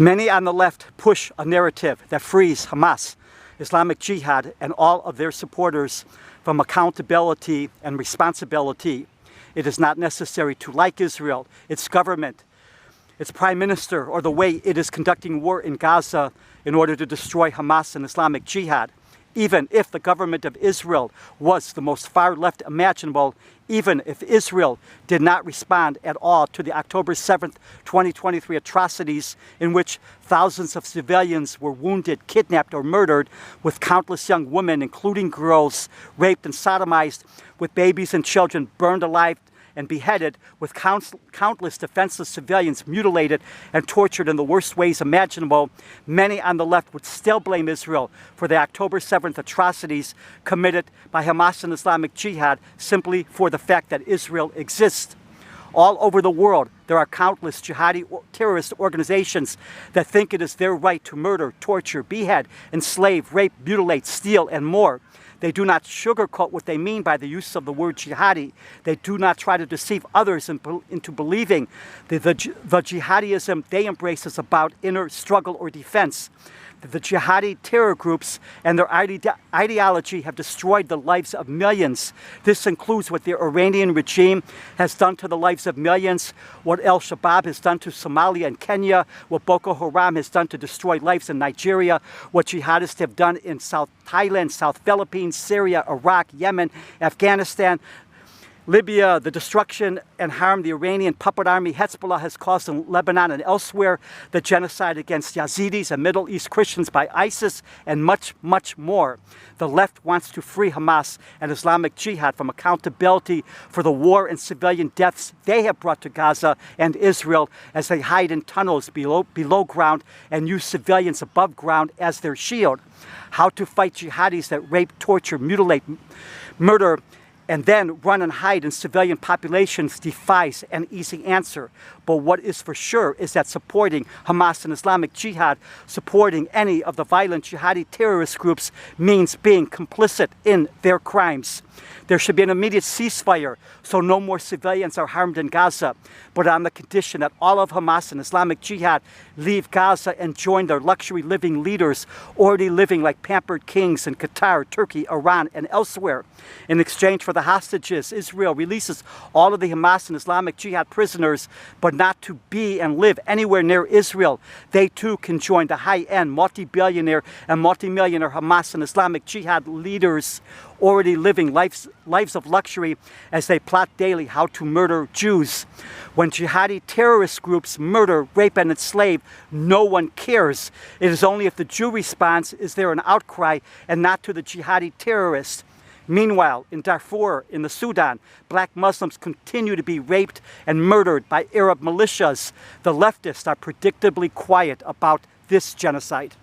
Many on the left push a narrative that frees Hamas, Islamic Jihad, and all of their supporters from accountability and responsibility. It is not necessary to like Israel, its government, its prime minister, or the way it is conducting war in Gaza in order to destroy Hamas and Islamic Jihad. Even if the government of Israel was the most far left imaginable, even if Israel did not respond at all to the October 7th, 2023 atrocities in which thousands of civilians were wounded, kidnapped, or murdered, with countless young women, including girls, raped and sodomized, with babies and children burned alive and beheaded, with countless defenseless civilians mutilated and tortured in the worst ways imaginable, many on the left would still blame Israel for the October 7th atrocities committed by Hamas and Islamic Jihad simply for the fact that Israel exists. All over the world, there are countless jihadi terrorist organizations that think it is their right to murder, torture, behead, enslave, rape, mutilate, steal, and more. They do not sugarcoat what they mean by the use of the word jihadi. They do not try to deceive others into believing the jihadism they embrace is about inner struggle or defense. The jihadi terror groups and their ideology have destroyed the lives of millions. This includes what the Iranian regime has done to the lives of millions, what al-Shabaab has done to Somalia and Kenya, what Boko Haram has done to destroy lives in Nigeria, what jihadists have done in South Thailand, South Philippines, Syria, Iraq, Yemen, Afghanistan, Libya, the destruction and harm the Iranian puppet army Hezbollah has caused in Lebanon and elsewhere, the genocide against Yazidis and Middle East Christians by ISIS, and much, much more. The left wants to free Hamas and Islamic Jihad from accountability for the war and civilian deaths they have brought to Gaza and Israel as they hide in tunnels below ground and use civilians above ground as their shield. How to fight jihadis that rape, torture, mutilate, murder, and then run and hide in civilian populations defies an easy answer. But what is for sure is that supporting Hamas and Islamic Jihad, supporting any of the violent jihadi terrorist groups, means being complicit in their crimes. There should be an immediate ceasefire so no more civilians are harmed in Gaza, but on the condition that all of Hamas and Islamic Jihad leave Gaza and join their luxury living leaders, already living like pampered kings in Qatar, Turkey, Iran, and elsewhere. In exchange for the hostages, Israel releases all of the Hamas and Islamic Jihad prisoners, but not to be and live anywhere near Israel. They too can join the high-end multi-billionaire and multi-millionaire Hamas and Islamic Jihad leaders already living lives of luxury as they plot daily how to murder Jews. When jihadi terrorist groups murder, rape, and enslave, no one cares. It is only if the Jew responds is there an outcry, and not to the jihadi terrorists. Meanwhile, in Darfur, in the Sudan, black Muslims continue to be raped and murdered by Arab militias. The leftists are predictably quiet about this genocide.